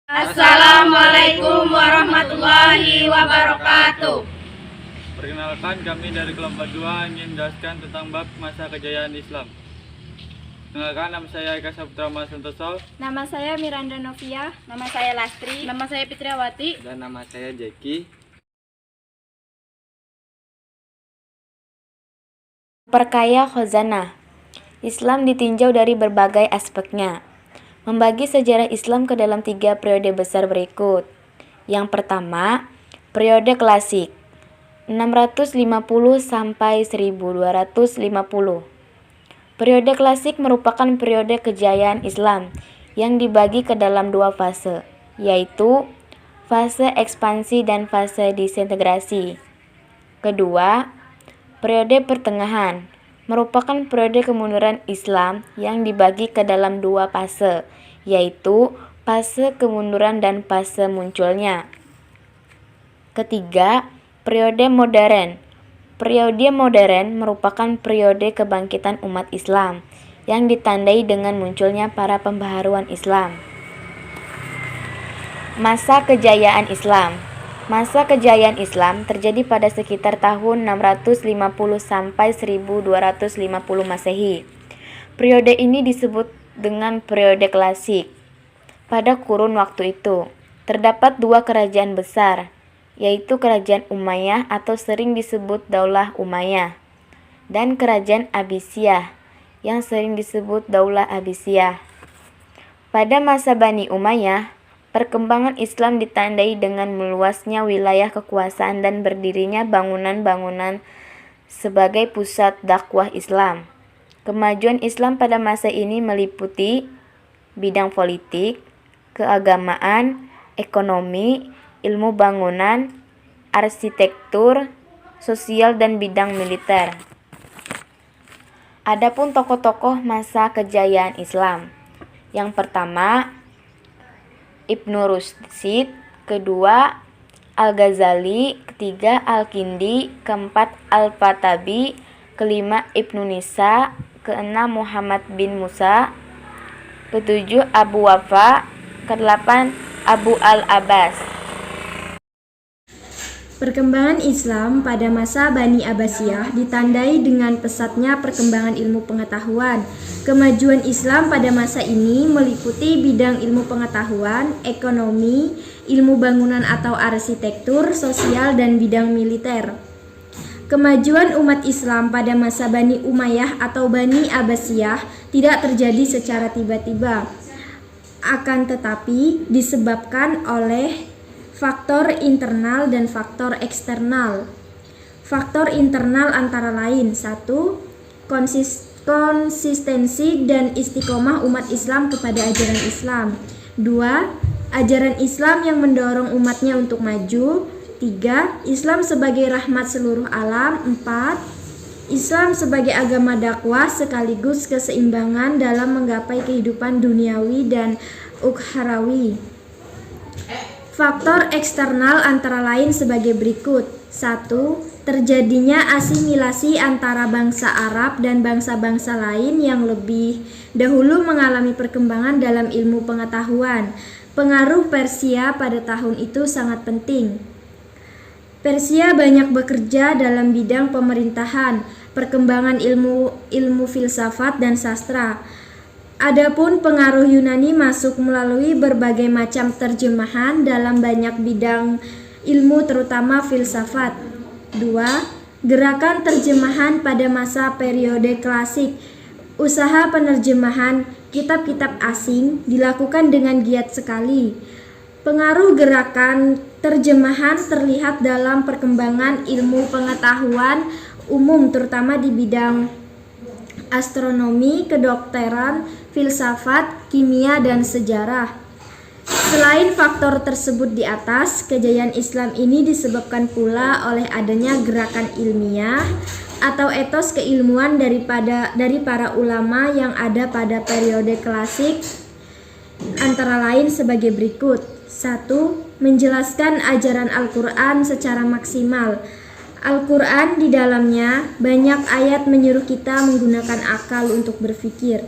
Assalamualaikum warahmatullahi wabarakatuh. Perkenalkan, kami dari kelompok 2 ingin menjelaskan tentang bab masa kejayaan Islam. Perkenalkan, nama saya Eka Saputra Santoso. Nama saya Miranda Novia. Nama saya Lastri. Nama saya Fitriawati. Dan nama saya Jeki. Perkaya khazanah. Islam ditinjau dari berbagai aspeknya. Membagi sejarah Islam ke dalam 3 periode besar berikut. Yang pertama, periode klasik 650 sampai 1250. Periode klasik merupakan periode kejayaan Islam yang dibagi ke dalam 2 fase, yaitu fase ekspansi dan fase disintegrasi. Kedua, periode pertengahan merupakan periode kemunduran Islam yang dibagi ke dalam 2 fase, yaitu fase kemunduran dan fase munculnya. Ketiga, periode modern. Periode modern merupakan periode kebangkitan umat Islam yang ditandai dengan munculnya para pembaharuan Islam. Masa kejayaan Islam. Masa kejayaan Islam terjadi pada sekitar tahun 650 sampai 1250 Masehi. Periode ini disebut dengan periode klasik. Pada kurun waktu itu, terdapat 2 kerajaan besar, yaitu Kerajaan Umayyah atau sering disebut Daulah Umayyah, dan Kerajaan Abbasiyah yang sering disebut Daulah Abbasiyah. Pada masa Bani Umayyah, perkembangan Islam ditandai dengan meluasnya wilayah kekuasaan dan berdirinya bangunan-bangunan sebagai pusat dakwah Islam. Kemajuan Islam pada masa ini meliputi bidang politik, keagamaan, ekonomi, ilmu bangunan, arsitektur, sosial, dan bidang militer. Adapun tokoh-tokoh masa kejayaan Islam. Yang pertama, Ibnu Rushd, kedua Al-Ghazali, ketiga Al-Kindi, keempat Al-Fatabi, kelima Ibnu Nisa, keenam Muhammad bin Musa, ketujuh Abu Wafa, kedelapan Abu al-Abbas. Perkembangan Islam pada masa Bani Abbasiyah ditandai dengan pesatnya perkembangan ilmu pengetahuan. Kemajuan Islam pada masa ini meliputi bidang ilmu pengetahuan, ekonomi, ilmu bangunan atau arsitektur, sosial, dan bidang militer. Kemajuan umat Islam pada masa Bani Umayyah atau Bani Abbasiyah tidak terjadi secara tiba-tiba, akan tetapi disebabkan oleh faktor internal dan faktor eksternal. Faktor internal antara lain: 1. Konsistensi dan istiqomah umat Islam kepada ajaran Islam. 2. Ajaran Islam yang mendorong umatnya untuk maju. 3. Islam sebagai rahmat seluruh alam. 4. Islam sebagai agama dakwah sekaligus keseimbangan dalam menggapai kehidupan duniawi dan ukhrawi. Faktor eksternal antara lain sebagai berikut. 1. Terjadinya asimilasi antara bangsa Arab dan bangsa-bangsa lain yang lebih dahulu mengalami perkembangan dalam ilmu pengetahuan. Pengaruh Persia pada tahun itu sangat penting. Persia banyak bekerja dalam bidang pemerintahan, perkembangan ilmu filsafat dan sastra. Adapun pengaruh Yunani masuk melalui berbagai macam terjemahan dalam banyak bidang ilmu terutama filsafat. 2. Gerakan terjemahan pada masa periode klasik. Usaha penerjemahan kitab-kitab asing dilakukan dengan giat sekali. Pengaruh gerakan terjemahan terlihat dalam perkembangan ilmu pengetahuan umum terutama di bidang astronomi, kedokteran, filsafat, kimia, dan sejarah. Selain faktor tersebut di atas, kejayaan Islam ini disebabkan pula oleh adanya gerakan ilmiah atau etos keilmuan dari para ulama yang ada pada periode klasik, antara lain sebagai berikut. 1. Menjelaskan ajaran Al-Quran secara maksimal. Al-Quran di dalamnya banyak ayat menyuruh kita menggunakan akal untuk berpikir.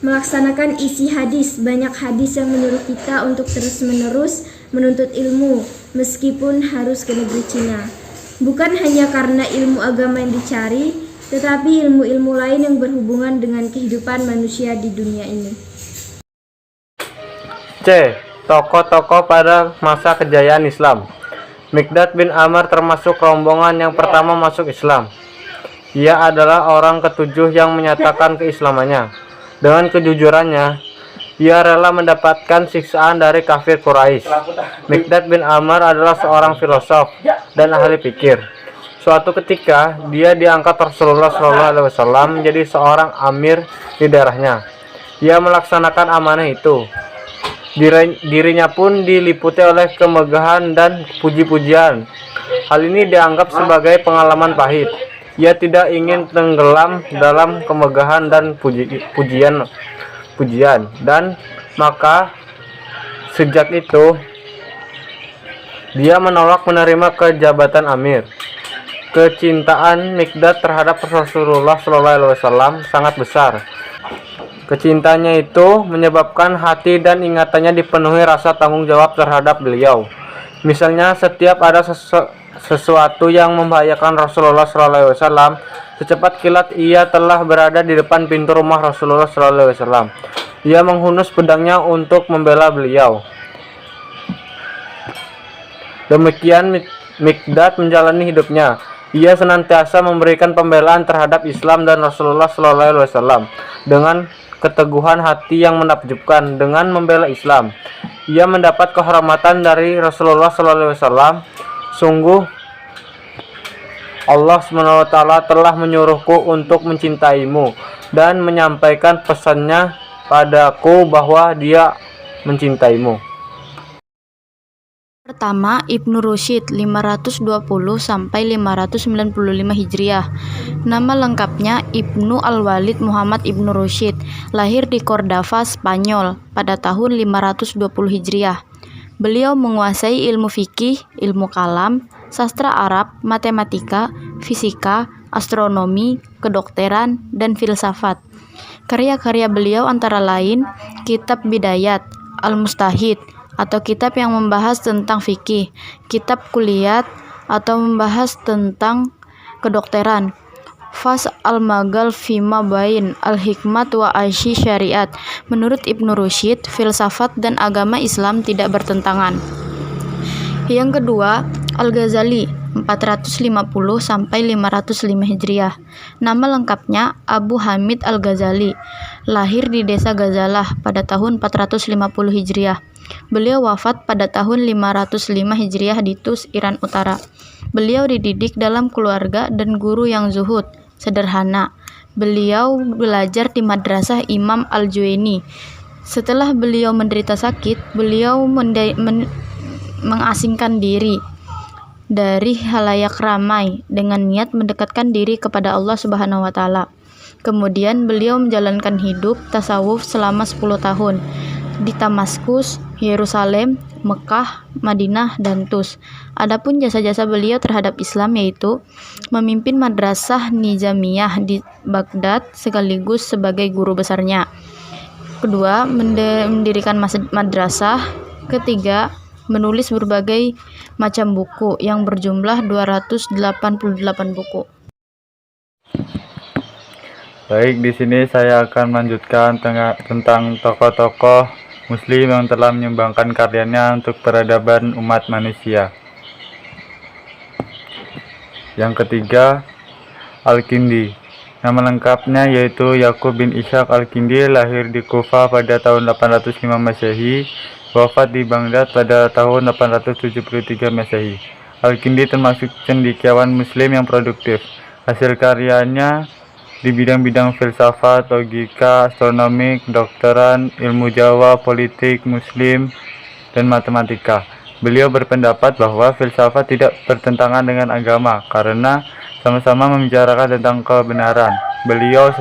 melaksanakan isi hadis. Banyak hadis yang menyuruh kita untuk terus-menerus menuntut ilmu, meskipun harus ke negeri Cina. Bukan hanya karena ilmu agama yang dicari, tetapi ilmu-ilmu lain yang berhubungan dengan kehidupan manusia di dunia ini. C. Tokoh-tokoh pada masa kejayaan Islam. Miqdad bin Amr termasuk rombongan yang pertama masuk Islam. Ia adalah orang ketujuh yang menyatakan keislamannya. Dengan kejujurannya, ia rela mendapatkan siksaan dari kafir Quraisy. Miqdad bin Amr adalah seorang filosof dan ahli pikir. Suatu ketika, dia diangkat Rasulullah SAW menjadi seorang amir di daerahnya. Ia melaksanakan amanah itu. Dirinya pun diliputi oleh kemegahan dan puji-pujian. Hal ini dianggap sebagai pengalaman pahit. Ia tidak ingin tenggelam dalam kemegahan dan pujian, dan maka sejak itu dia menolak menerima kejabatan amir. Kecintaan Miqdad terhadap Rasulullah SAW sangat besar. Kecintaannya itu menyebabkan hati dan ingatannya dipenuhi rasa tanggung jawab terhadap beliau. Misalnya, setiap ada sesuatu yang membahayakan Rasulullah SAW, secepat kilat ia telah berada di depan pintu rumah Rasulullah SAW. Ia menghunus pedangnya untuk membela beliau. Demikian Miqdad menjalani hidupnya. Ia senantiasa memberikan pembelaan terhadap Islam dan Rasulullah SAW dengan keteguhan hati yang menakjubkan. Dengan membela Islam, ia mendapat kehormatan dari Rasulullah SAW. Sungguh Allah SWT telah menyuruhku untuk mencintaimu dan menyampaikan pesannya padaku bahwa dia mencintaimu. Pertama, Ibnu Rusyd 520-595 Hijriah. Nama lengkapnya Ibnu Al-Walid Muhammad Ibnu Rusyd, lahir di Cordova, Spanyol pada tahun 520 Hijriah. Beliau menguasai ilmu fikih, ilmu kalam, sastra Arab, matematika, fisika, astronomi, kedokteran, dan filsafat. Karya-karya beliau antara lain Kitab Bidayat, Al-Mustahid, atau kitab yang membahas tentang fikih, kitab Kulliyat atau membahas tentang kedokteran, Fas al-Magal Fima Bain, Al-Hikmat wa Aishi Syariat. Menurut Ibnu Rusyd, filsafat dan agama Islam tidak bertentangan. Yang kedua, Al-Ghazali 450-505 Hijriah. Nama lengkapnya Abu Hamid Al-Ghazali, lahir di desa Ghazalah pada tahun 450 Hijriah. Beliau wafat pada tahun 505 Hijriah di Tus, Iran Utara. Beliau dididik dalam keluarga dan guru yang zuhud, sederhana. Beliau belajar di madrasah Imam Al-Juwaini. Setelah beliau menderita sakit, beliau mengasingkan diri dari halayak ramai dengan niat mendekatkan diri kepada Allah Subhanahu wa taala. Kemudian beliau menjalankan hidup tasawuf selama 10 tahun di Damaskus, Yerusalem, Mekah, Madinah, dan Tus. Adapun jasa-jasa beliau terhadap Islam yaitu memimpin madrasah Nizamiyah di Baghdad sekaligus sebagai guru besarnya. Kedua, mendirikan madrasah. Ketiga, menulis berbagai macam buku yang berjumlah 288 buku. Baik, di sini saya akan melanjutkan tentang tokoh-tokoh Muslim yang telah menyumbangkan karyanya untuk peradaban umat manusia. Yang ketiga, Al-Kindi. Nama lengkapnya yaitu Yakub bin Ishaq Al-Kindi, lahir di Kufa pada tahun 805 Masehi, wafat di Baghdad pada tahun 873 Masehi. Al-Kindi termasuk cendekiawan Muslim yang produktif. Hasil karyanya di bidang-bidang filsafat, logika, astronomi, kedokteran, ilmu Jawa, politik, Muslim, dan matematika. Beliau berpendapat bahwa filsafat tidak bertentangan dengan agama karena sama-sama membicarakan tentang kebenaran. Beliau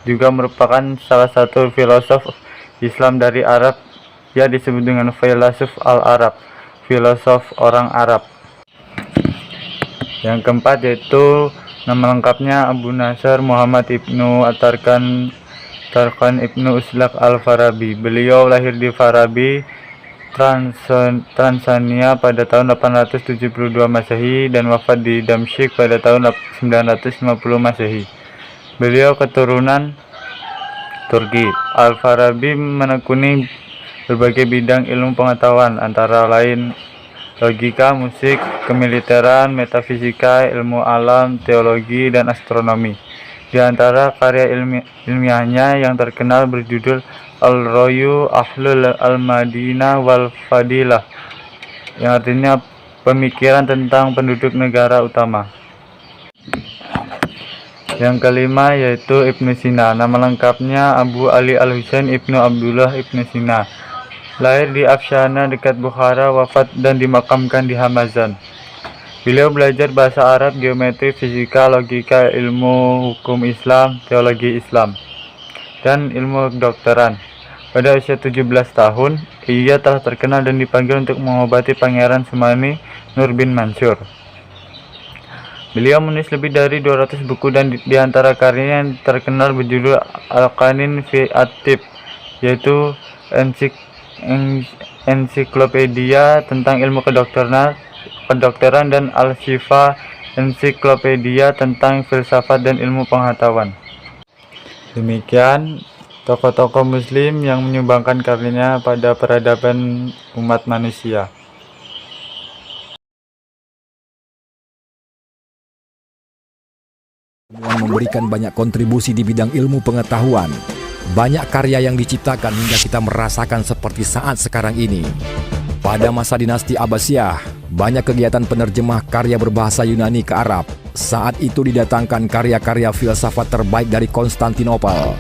juga merupakan salah satu filosof Islam dari Arab. Ia disebut dengan filosof al-Arab, filosof orang Arab. Yang keempat yaitu nama lengkapnya Abu Nasr Muhammad Ibnu Atarkan Tarkan Ibnu Uslak Al-Farabi. Beliau lahir di Farabi, Transania pada tahun 872 Masehi dan wafat di Damsyik pada tahun 950 Masehi. Beliau keturunan Turki. Al-Farabi menekuni berbagai bidang ilmu pengetahuan, antara lain logika, musik, kemiliteran, metafisika, ilmu alam, teologi, dan astronomi. Di antara karya ilmiahnya yang terkenal berjudul Al-Royu Ahlul Al-Madinah Wal Fadilah, yang artinya pemikiran tentang penduduk negara utama. Yang kelima yaitu Ibnu Sina. Nama lengkapnya Abu Ali Al-Husain Ibnu Abdullah Ibnu Sina. Lahir di Afshana dekat Bukhara, wafat dan dimakamkan di Hamazan. Beliau belajar bahasa Arab, geometri, fisika, logika, ilmu hukum Islam, teologi Islam, dan ilmu kedokteran. Pada usia 17 tahun, ia telah terkenal dan dipanggil untuk mengobati Pangeran Sumani Nur bin Mansur. Beliau menulis lebih dari 200 buku dan di antara karyanya yang terkenal berjudul Al-Qanin fi At-Tib, yaitu ensiklopedia tentang ilmu kedokteran dan Al-Shifa, ensiklopedia tentang filsafat dan ilmu pengetahuan. Demikian tokoh-tokoh muslim yang menyumbangkan karyanya pada peradaban umat manusia. Memberikan banyak kontribusi di bidang ilmu pengetahuan. Banyak karya yang diciptakan hingga kita merasakan seperti saat sekarang ini. Pada masa dinasti Abbasiyah, banyak kegiatan penerjemah karya berbahasa Yunani ke Arab. Saat itu didatangkan karya-karya filsafat terbaik dari Konstantinopel.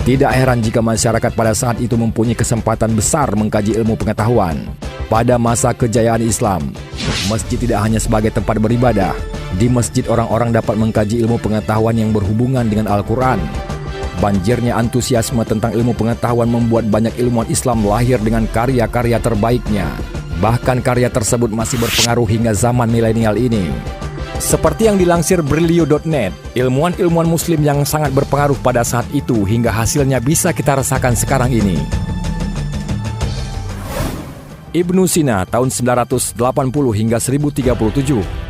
Tidak heran jika masyarakat pada saat itu mempunyai kesempatan besar mengkaji ilmu pengetahuan. Pada masa kejayaan Islam, masjid tidak hanya sebagai tempat beribadah. Di masjid orang-orang dapat mengkaji ilmu pengetahuan yang berhubungan dengan Al-Quran. Banjirnya antusiasme tentang ilmu pengetahuan membuat banyak ilmuwan Islam lahir dengan karya-karya terbaiknya. Bahkan karya tersebut masih berpengaruh hingga zaman milenial ini. Seperti yang dilansir Brilio.net, ilmuwan-ilmuwan muslim yang sangat berpengaruh pada saat itu hingga hasilnya bisa kita rasakan sekarang ini. Ibnu Sina tahun 980 hingga 1037.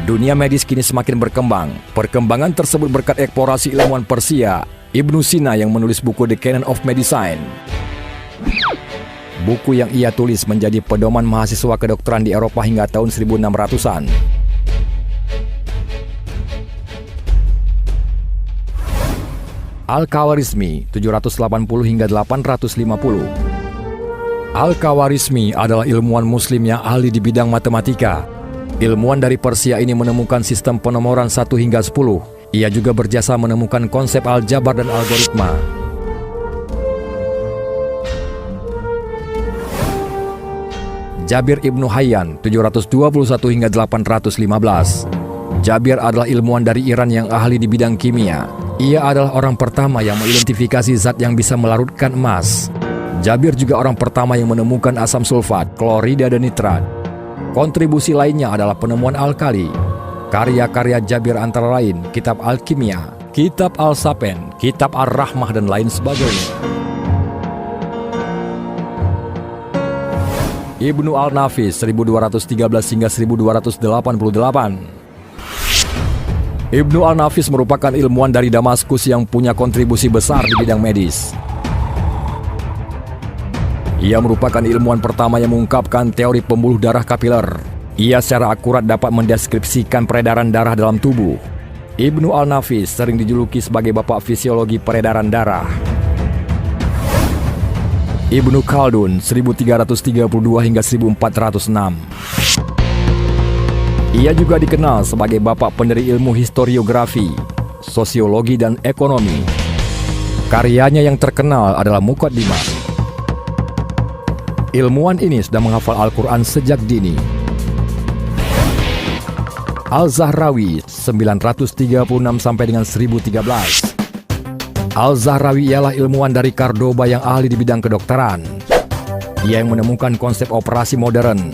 Dunia medis kini semakin berkembang. Perkembangan tersebut berkat eksplorasi ilmuwan Persia, Ibnu Sina yang menulis buku The Canon of Medicine. Buku yang ia tulis menjadi pedoman mahasiswa kedokteran di Eropa hingga tahun 1600-an. Al-Khawarizmi 780 hingga 850. Al-Khawarizmi adalah ilmuwan muslim yang ahli di bidang matematika. Ilmuwan dari Persia ini menemukan sistem penomoran 1 hingga 10. Ia juga berjasa menemukan konsep aljabar dan algoritma. Jabir Ibnu Hayyan 721 hingga 815. Jabir adalah ilmuwan dari Iran yang ahli di bidang kimia. Ia adalah orang pertama yang mengidentifikasi zat yang bisa melarutkan emas. Jabir juga orang pertama yang menemukan asam sulfat, klorida dan nitrat. Kontribusi lainnya adalah penemuan alkali. Karya-karya Jabir antara lain Kitab Al-Kimia, Kitab Al-Sapen, Kitab Ar-Rahmah dan lain sebagainya. Ibnu Al-Nafis 1213 hingga 1288. Ibnu Al-Nafis merupakan ilmuwan dari Damaskus yang punya kontribusi besar di bidang medis. Ia merupakan ilmuwan pertama yang mengungkapkan teori pembuluh darah kapiler. Ia secara akurat dapat mendeskripsikan peredaran darah dalam tubuh. Ibnu Al-Nafis sering dijuluki sebagai bapak fisiologi peredaran darah. Ibnu Khaldun 1332 hingga 1406. Ia juga dikenal sebagai bapak pendiri ilmu historiografi, sosiologi dan ekonomi. Karyanya yang terkenal adalah Muqaddimah. Ilmuwan ini sudah menghafal Al-Quran sejak dini. Al-Zahrawi 936 sampai dengan 1013. Al-Zahrawi ialah ilmuwan dari Cordoba yang ahli di bidang kedokteran. Ia yang menemukan konsep operasi modern.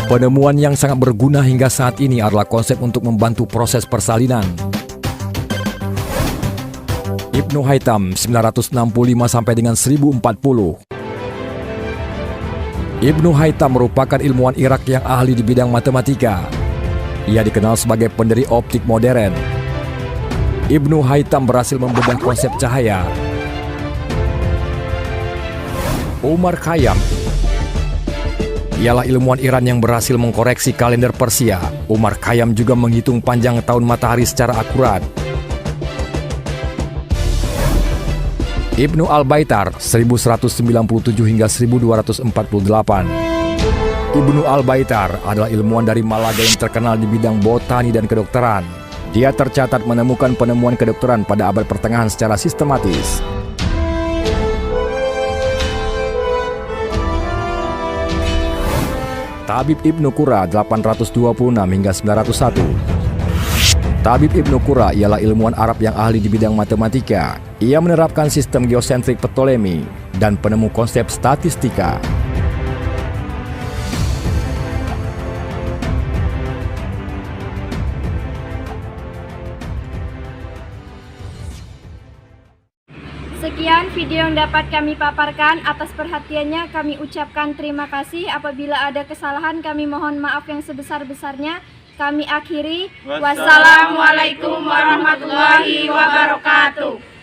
Penemuan yang sangat berguna hingga saat ini adalah konsep untuk membantu proses persalinan. Ibnu Haytham 965 sampai dengan 1040. Ibnu Haytham merupakan ilmuwan Irak yang ahli di bidang matematika. Ia dikenal sebagai pendiri optik modern. Ibnu Haytham berhasil membedah konsep cahaya. Umar Khayyam ialah ilmuwan Iran yang berhasil mengkoreksi kalender Persia. Umar Khayyam juga menghitung panjang tahun matahari secara akurat. Ibnu Al-Baitar 1197 hingga 1248. Ibnu Al-Baitar adalah ilmuwan dari Malaga yang terkenal di bidang botani dan kedokteran. Dia tercatat menemukan penemuan kedokteran pada abad pertengahan secara sistematis. Tabib Ibnu Qura 826 hingga 901. Tabib Ibnu Qura ialah ilmuwan Arab yang ahli di bidang matematika. Ia menerapkan sistem geosentrik Ptolemy dan penemu konsep statistika. Sekian video yang dapat kami paparkan. Atas perhatiannya kami ucapkan terima kasih. Apabila ada kesalahan kami mohon maaf yang sebesar-besarnya. Kami akhiri. Wassalamualaikum warahmatullahi wabarakatuh.